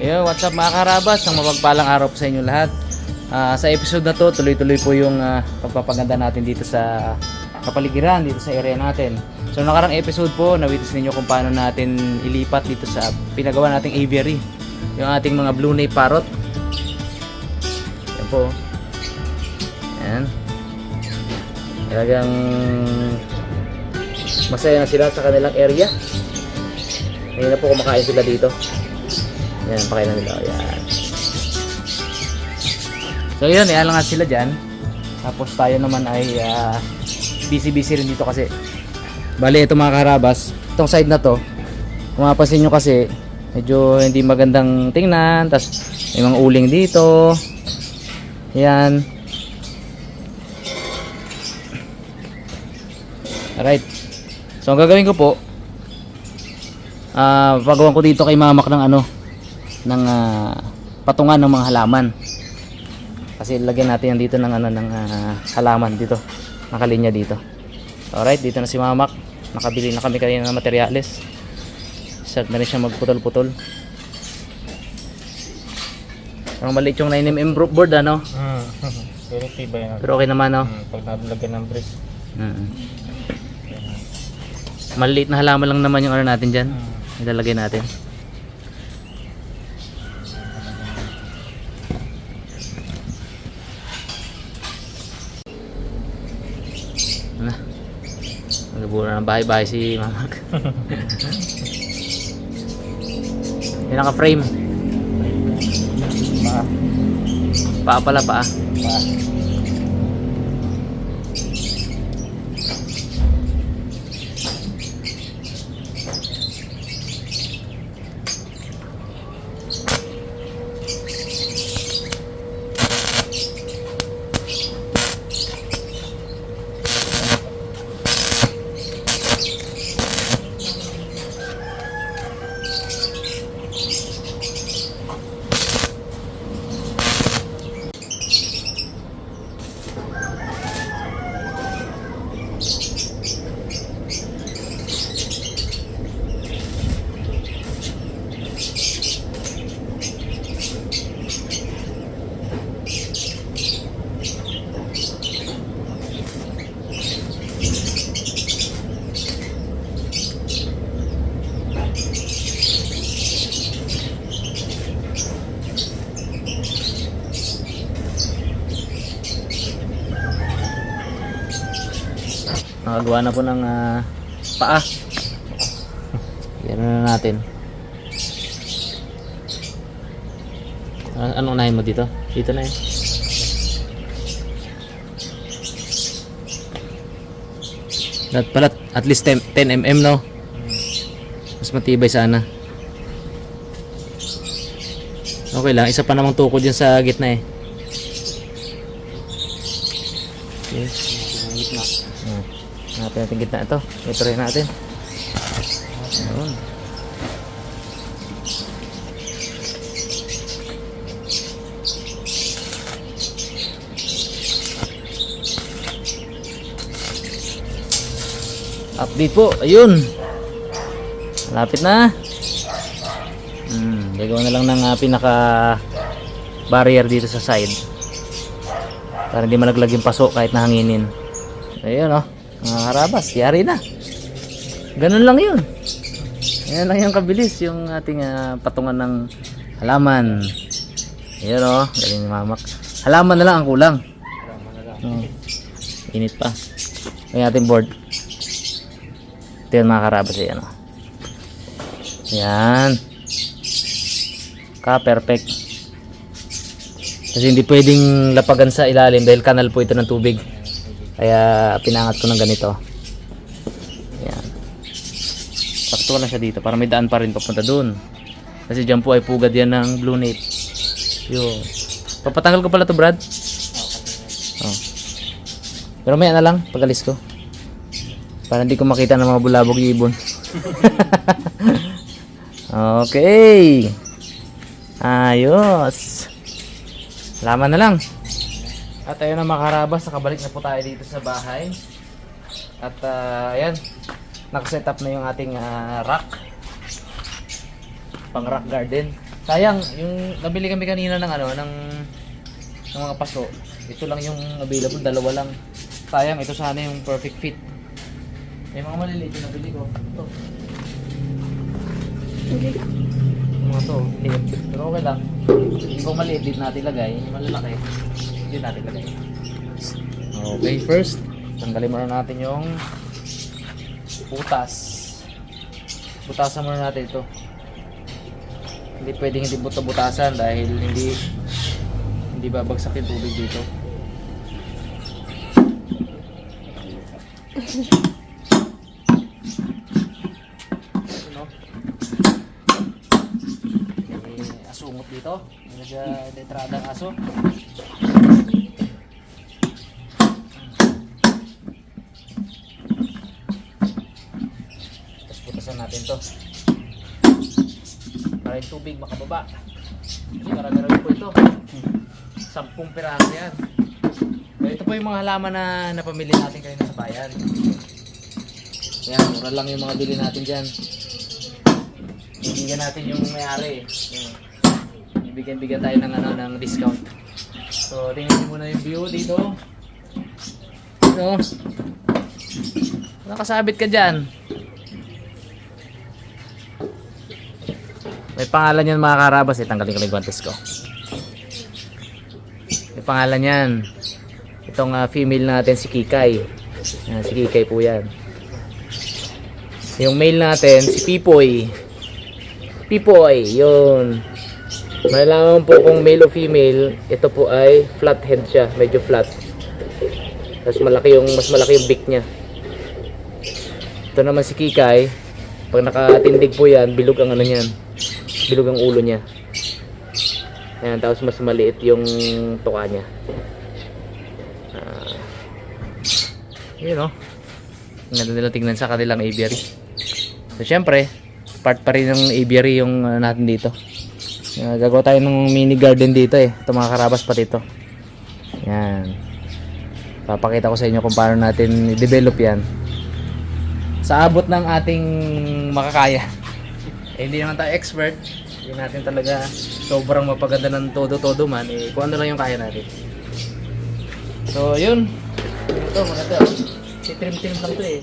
Ayun, what's up mga karabas? Ang mapagpalang araw po sa inyo lahat. Sa episode na to, tuloy-tuloy po yung pagpapaganda natin dito sa kapaligiran, dito sa area natin. So nakarang episode po, na-witness ninyo kung paano natin ilipat dito sa pinagawa nating aviary. Yung ating mga blue nape parrot. Yan po. Yan. Talagang masaya na sila sa kanilang area. Ngayon na po kumakain sila dito. Yan, pakain na nila. Yan. So yun, ialangan sila dyan. Tapos tayo naman ay busy-busy rin dito kasi bali ito mga karabas, itong side na to, kung mapapansin nyo kasi medyo hindi magandang tingnan. Tapos may mga uling dito. Yan. Alright. So ang gagawin ko po, pagawan ko dito kay Mamak ng ng patungan ng mga halaman. Kasi lagyan natin yan dito ng ng halaman dito, nakalinya dito. Alright, dito na si Mamak. Nakabili na kami kanina ng materyales. Start na rin siya magputol-putol. Parang maliit yung 9mm board Pero tibay na. Pero okay naman Pag nalagyan ng brace. Maliit na halaman lang naman yung natin dyan. Ilalagay natin. Nagbuo na ng bahay-bahay si Mamak. Yung naka-frame. Paa pala, paa. Nakagawa na po ng paa. Yan na natin. Anong unahin mo dito? Dito na yun. Dapat pala at least 10mm no? Mas matibay sana. Okay lang, isa pa namang tukod dyan sa gitna eh. Okay. Gitna. Hanapin natin gitna ito. Ito rin natin. Ayun. Update po. Ayun. Malapit na. Gagawa na lang ng pinaka barrier dito sa side. Para hindi malaglag yung paso kahit nahanginin. Ayun mga karabas, yari na. Ganun lang yun. Ayan lang yung kabilis yung ating patungan ng halaman. Ayun galing ni Mamak. Halaman na lang ang kulang. Init pa. Yung ating board. Ito yun mga karabas. Ayan Yan. Perfect. Kasi hindi pwedeng lapagan sa ilalim dahil kanal po ito ng tubig. Kaya pinangat ko ng ganito. Ayan. Sakto lang siya dito para may daan pa rin papunta dun. Kasi dyan po ay pugad yan ng blue nape. Yun. Papatanggal ko pala to, Brad. Pero maya na lang pag-alis ko. Para hindi ko makita ng mga bulabog ibon. Okay. Ayos. Laman na lang. At ayun na mga karabas, nakabalik na po tayo dito sa bahay. At ayan, nakaset up na yung ating rack. Pang rock garden. Sayang, yung nabili kami kanina ng ano, ng mga paso. Ito lang yung available, dalawa lang. Sayang, ito sana yung perfect fit. May mga maliliit yung nabili ko. Ito. Yung mga to, liit. Pero okay lang. Yung pang maliit, dito natin lagay. Yung malalaki, dito natin lagay. Okay, first, tanggalin muna natin yung butas. Butasan muna natin ito. Hindi pwedeng hindi buta-butasan dahil hindi babagsak yung tubig dito. Ano? May asungot dito. May detradang aso. Tapos butasan natin to. Para yung tubig makababa. Kasi karagaraw po ito. 10 piraso yan. So, ito po yung mga halaman na napamili natin kanina sa bayan. Yan, mura lang yung mga bili natin dyan. Ibigyan natin yung may-ari. Ibigyan tayo ng, ng discount. So, tingnan nyo muna yung view dito. So, nakasabit ka dyan. May pangalan yan mga karabas. Tanggalin ko yung guantes ko. May pangalan yan. Itong female natin si Kikay. Si Kikay po yan. Yung male natin si Pipoy. Pipoy, yun. Malalaman po kung male o female. Ito po ay flat head siya. Medyo flat. Tapos mas malaki yung beak niya. Ito naman si Kikay. Pag nakatindig po yan, bilog ang ano niyan. Bilog ang ulo niya. Ayan, tapos mas maliit yung tuka niya. Yun o. Ang ganda nila tingnan sa kanilang aviary. So syempre, part pa rin ng aviary yung natin dito. Gagawa tayo ng mini garden dito eh. Ito mga karabas pati ito. Yan. Papakita ko sa inyo kung paano natin i-develop yan. Sa abot ng ating makakaya. Hindi naman tayo expert. Hindi natin talaga sobrang mapaganda ng todo-todo man. Kung ano lang yung kaya natin. So, yun. Ito, maganda. Trim-trim lang ito eh.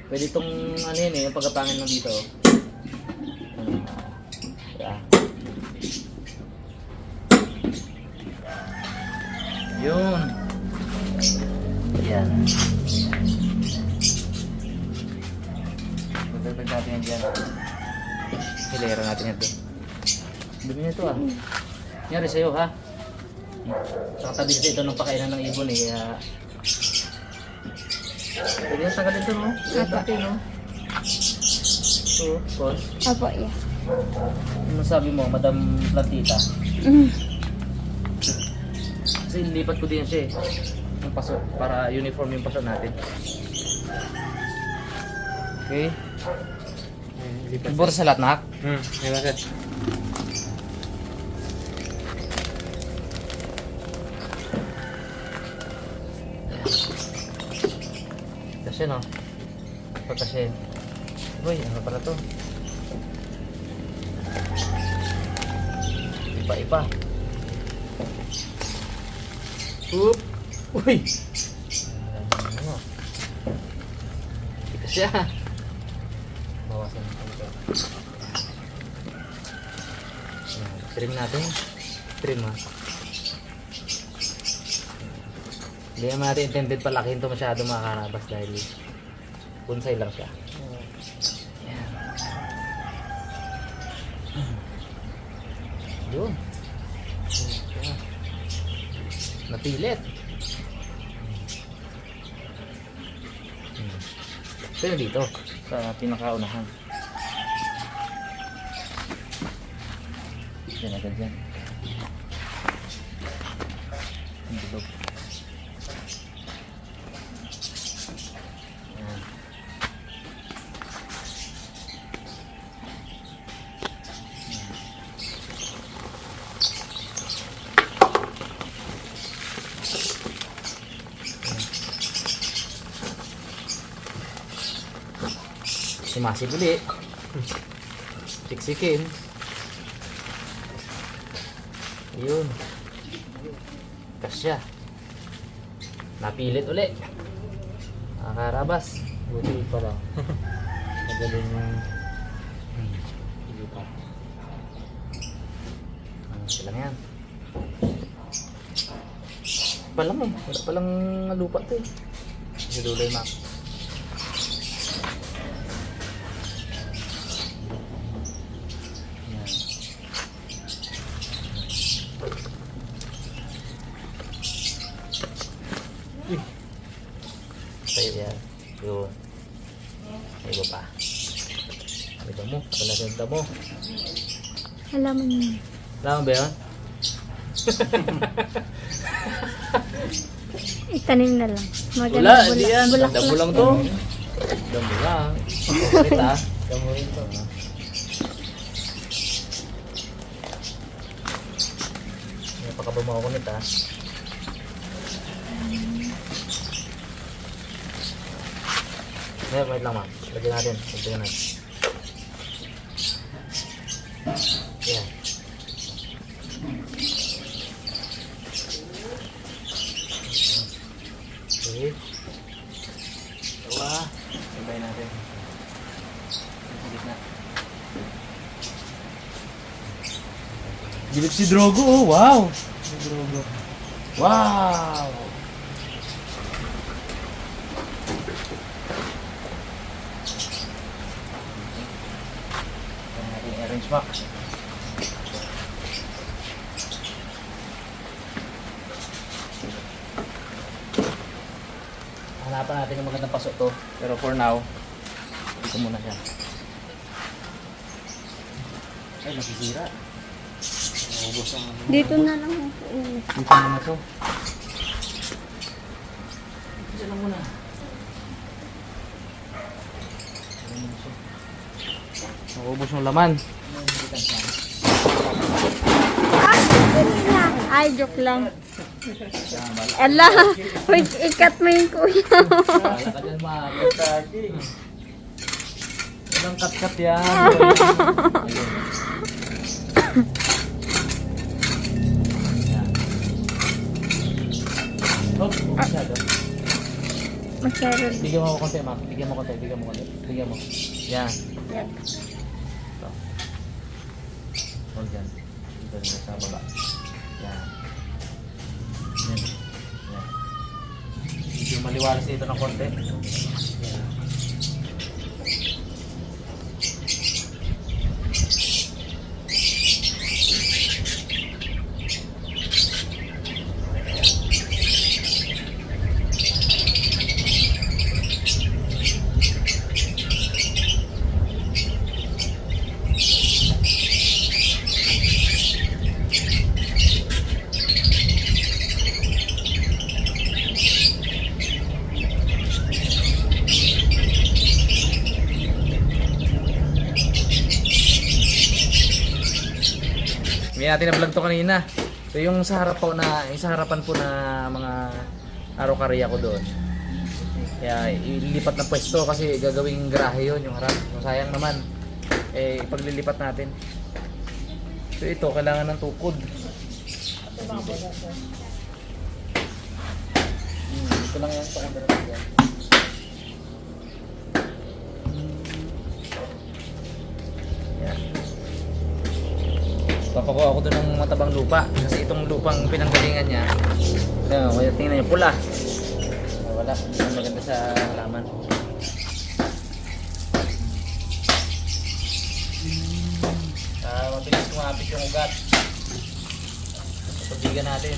Pwede itong ano yun eh, yung pagkapangin lang dito. Yun. Yan. Magdagdag natin yan dyan. Hilera natin yan doon. Dumi na ito ah. Nangyari sa'yo ha. Saka tabi kasi ito ng pakainan ng ibon eh. Pwede na tagalin ito no? Pwede no? Ito, boss. Apo, yeah. Ano masabi mo, Madam Plantita? Kasi lipat ko din siya eh. Yung paso, para uniform yung paso natin. Okay. Lipat sa lahat, nak? Lipat. Kasi no? Kasi. Uy, ano pala to? Ipa-ipa. Oop! Uy! Ano? Ito siya. Bawasan ito. Trim natin. Trim ha. Hindi naman natin intended palakihin ito masyado mga karabas dahil punsay lang siya. Yan. Yun. Napilit. Pero dito sa pinakaunahan. Yan agad yan. Ang bilog. Yan. Simasib ulit. Siksikin. Yun. Kasya. Napilit uli. Mga karabas. Buti pa lang. Magaling yung ilipat. Sila nga yan. Palang eh. Wala palang lupa to eh. Kasi duloy mak. Yan. Uy. Sa'yo yan. Yun. May iba pa. May damo. Wala sa damo. Halaman mo. Alam mo ba yun? Itanim na lang. Wala, hindi yan. Bulaklak. Damo lang to. Damo lang. Kulit ah. Damo rin to. May pakabama ako nito ah. Ngayon, wait lang ma. Lagyan natin. Lagyan natin. Yan. Okay. Dalawa. Sabay natin. Sige na. Gilip si Drogo oh. Wow! Si Drogo. Wow! Ayan natin i-arrange back. Hanapan natin yung magandang paso to. Pero for now, dito muna siya. Ay, nasisira. Naubos ang ano. Dito na lang ako. Dito muna to. Dito lang muna. Ayan siya. Naubos yung laman. Ay, joke lang. Ala, wait, ikat mo yung kuya. Wala ka dyan makakasaging. Walang kat-kat yan. Ayun. Yan. Oh, masyado. Masyado. Bigyan mo ako konti, Mac. Bigyan mo konti, bigyan mo konti. Bigyan mo. Yan. Yan. Ito. Hold yan. Dito nyo sa baba. Yan. Yan. Yan. Medyo maliwalas dito ng konti. Yan. May natin na vlog to kanina. So yung sa harap po na, yung sa harapan po na mga arokariya ko doon. Kaya ililipat na pwesto kasi gagawing garahe yun yung harap. So, sayang naman. Eh paglilipat natin. So ito kailangan ng tukod. Ito lang yan sa kandara yan. Yan. Papakuha ako doon ng matabang lupa kasi itong lupang pinanggalingan niya. Ayan, kaya tingnan niyo pula. Ay, wala, hindi na maganda sa halaman. Mabilis kumapit yung ugat. Pabigan natin.